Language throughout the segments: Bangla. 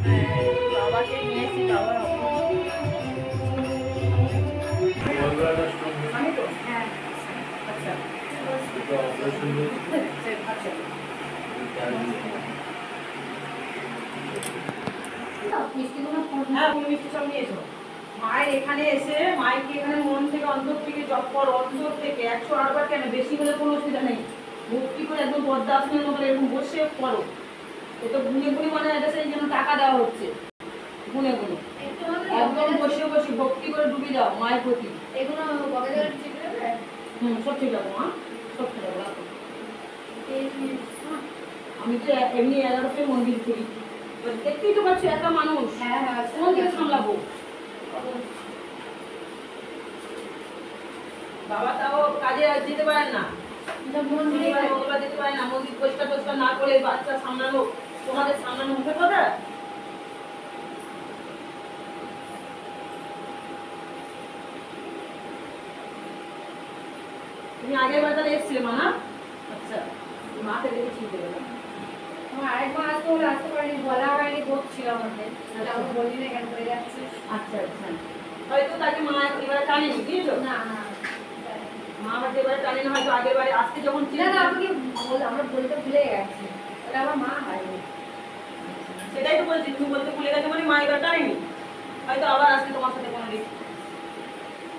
বাবাকে নিয়ে এসেছি, বাবার আমি তো হ্যাঁ আচ্ছা আচ্ছা হ্যাঁ তুমি মিষ্টি সব নিয়ে এসো। মায়ের এখানে এসে মাইকে এখানে মন থেকে অন্তর থেকে জপ করো, অন্তর থেকে 108 বার, কেন বেশি হলে কোনো অসুবিধা নেই। ভক্তি করে একদম পদ্মাসনের মতো এরকম বসে করো। এটা গুনে গুনে মানে এটা সেই জন্য টাকা দেওয়া হচ্ছে, গুনে গুনে একদম বসে বসে ভক্তি করে ডুবে যাও মায়ের প্রতি। এগুলো বগেদের ঠিক আছে? সব ঠিক আছে মা, সব ঠিক আছে। আমি তো এমনি 11টা মন্দির করি, দেখতেই তো পাচ্ছি এত মানুষ। হ্যাঁ হ্যাঁ মন্দিরে সামলাবো। বাবা তাও কাজে যেতে পারেন না, মন্দিরে যেতে পারে না, মন্দির পরিষ্কার পরিষ্কার না করে বাচ্চা সামলানো, তোমাদের সামলানো মুখের কথা। তুমি আগের বার তাহলে এসেছিলে মা না? আচ্ছা মাকে দেখে চিনতে পেলাম। আরেকবার আসতে হলে আসতে পারিনি, বলা হয়নি, বলছিল আমাদের আমি বলি না কেন করে যাচ্ছে। আচ্ছা আচ্ছা, হয়তো তাকে মা এবারে টানেনি, বুঝেছো? না না মা আবার এবারে টানে না, হয়তো আগের বারে আজকে যখন ছিল না আমাকে আমরা বলতে ভুলে গেছি, ওটা আমার মা হয়নি। সেটাই তো বলছি, তুমি বলতে ভুলে গেছো মানে মা এবার টানেনি, হয়তো আবার আজকে তোমার সাথে কোনো দিন।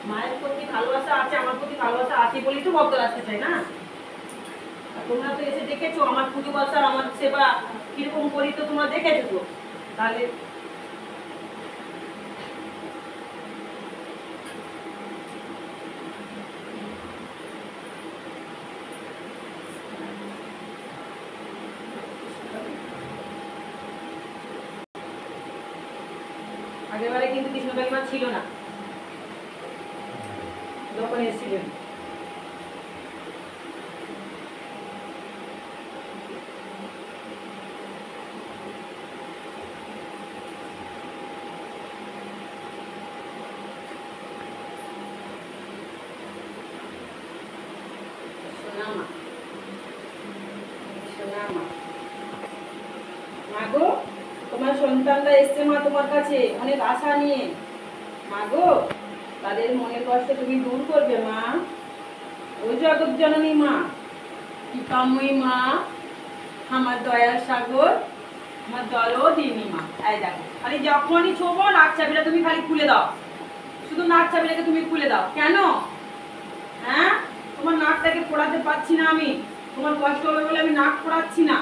মায়ের প্রতি ভালোবাসা আছে, আমার প্রতি ভালোবাসা আছে বলেই তো ভক্তরা আসতে চাই না। আর তোমরা তো এসে দেখেছো আমার পুজো বাসা, আমার সেবা কিরকম করি, তো তোমরা দেখেছো তো। তাহলে আগেরবারে কিন্তু কৃষ্ণকালী মা ছিল না যখন এসেছিলেন। মাগো তোমার সন্তানরা এসছে মা তোমার কাছে অনেক আশা নিয়ে। মাগো তাদের মনের কষ্ট তুমি দূর করবে মা। ও জগৎ জননী মা, কৃপাময়ী মা, আমার দয়ার সাগর, আমার দরদিনী মা। এই দেখো খালি যখনই ছোবো নাক চাবিটা তুমি খালি খুলে দাও, শুধু নাক চাবিটাকে তুমি খুলে দাও। কেন? হ্যাঁ তোমার নাকটাকে পড়াতে পারছি না আমি, তোমার কষ্ট হবে বলে আমি নাক পড়াচ্ছি না।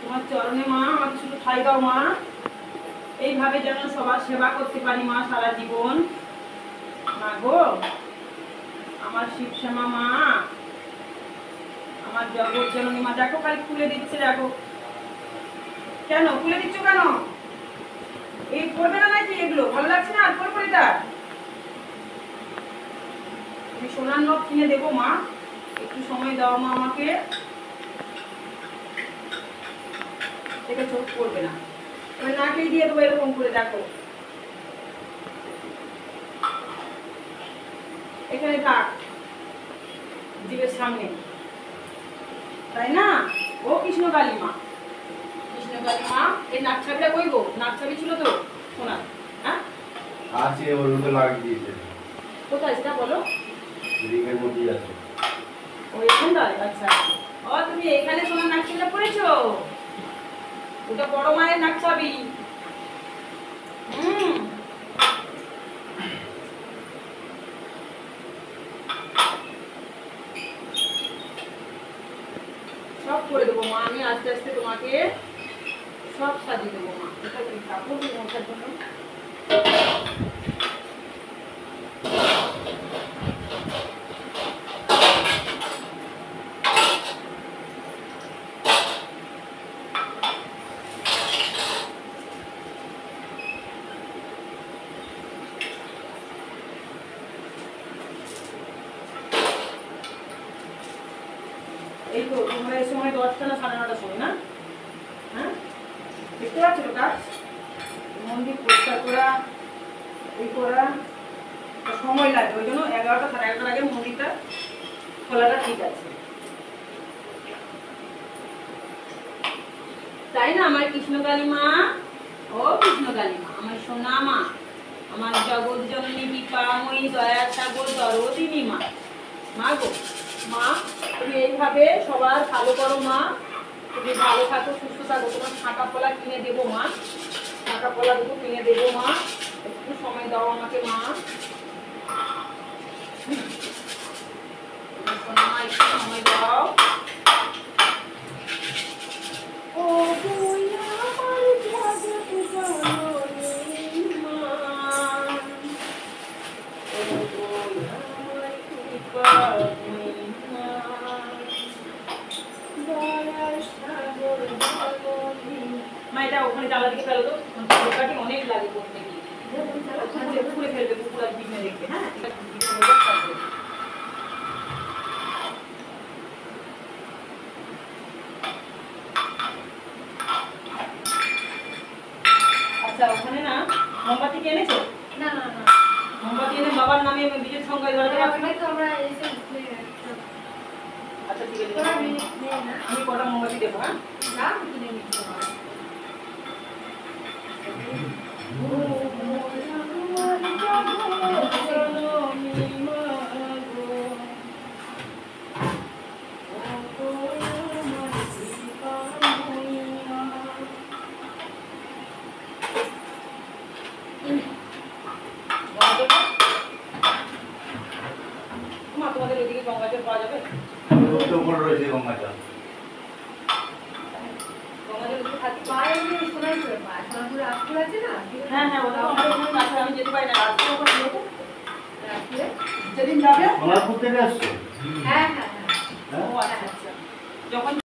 তোমার চরণে মা আমাকে শুধু ঠাই দাও মা, এইভাবে যেন সবার সেবা করতে পারি মা সারা জীবন। মা গো আমার শিবশ্যামা মা, আমার জগৎ জননী মা। দেখো খালি খুলে দিচ্ছে, দেখো। কেন খুলে দিচ্ছ কেন? এই করবে না নাকি এগুলো? ভালো লাগছে না আর করবো এটা? আমি সোনার নখ কিনে দেবো মা, একটু সময় দাও মা আমাকে। দেখে চোখ করবে না, আমি নাকেই দিয়ে দেবো এরকম করে। দেখো এখানে থাক, জীবের সামনে, তাই না? ও কৃষ্ণকালী মা, কৃষ্ণকালী মা। এই নাক ছাবিটা কই গো? নাক ছাবি ছিল তো সোনার? হ্যাঁ আছে, ওর মধ্যে লাগিয়ে দিয়েছে। কোথায় সেটা বলো? রিংয়ের মধ্যেই আছে। ও এখানটায়? আচ্ছা ও তুমি এখানে সোনার নাক ছাবিটা পরেছো? ওটা বড় মায়ের নাক ছাবি। সব করে দেবো মা আমি, আস্তে আস্তে তোমাকে সব সাজিয়ে দেবো মা। এটা তুমি কাপড় মোছার জন্য। এই তো তোমরা এই সময় 10টা না 9:30টার সময় না? হ্যাঁ দেখতে পাচ্ছ তো কাজ, মন্দির পরিষ্কার করা, এই করা সময় লাগে, ওই জন্য 11টা 11:30টার আগে মন্দিরটা খোলাটা ঠিক আছে। তাই না আমার কৃষ্ণকালী মা? ও কৃষ্ণকালী মা, আমার সোনা মা, আমার জগৎ জননী কৃপাময়ী দয়ার সাগর দরদিনী মা। মা গো, মা তুমি এইভাবে সবার ভালো করো মা, তুমি ভালো থাকো, সুস্থ থাকো। তোমার শাঁকা পলা কিনে দেবো মা, শাঁকা পলা দুটো কিনে দেবো মা, একটু সময় দাও আমাকে মা। সোনা মা, একটু সময় দাও। ও বইয়া আমার জগৎ জননী মা, ও বইয়া আমার কৃপাময়ী মা, দয়ার সাগর জননী। মা এটা ওখানে জ্বালা দিকে ফেলো তো, তরকারি অনেক লাগে করতে গিয়ে। ওখানে পুকুরে ফেলবে, পুকুর আর বিঘ্নে দেখবে। হ্যাঁ, আচ্ছা ওখানে না মোমবাতি কি এনেছো? না না না, মোমবাতি এনে বাবার নামে বীজের সংখ্যায় ধরাতে পারছো না? ওখানে তো আমরা এসে উঠলে আচ্ছা ঠিক আছে, তোরা মিনিট নেই না, আমি কটা মোমবাতি দেবো। হ্যাঁ, যা কিনে নিতে হবে। তোমাদের ওইদিকে গঙ্গা জল পাওয়া যাবে? তো উপরে রয়েছে গঙ্গাটা। গঙ্গা জল একটু থাকি। পায়ে নিয়ে সোনারপুরে পায়, সোনারপুরে আজকুল আছে না? হ্যাঁ হ্যাঁ, ওটা তো আমার এখানে আছে, আমি যেতে পারি না, রাস্তার উপর দিয়ে তো। রাত্রে? যেদিন যাবে সোনারপুর থেকে আসছো? হ্যাঁ হ্যাঁ হ্যাঁ। ও আচ্ছা আচ্ছা, যখন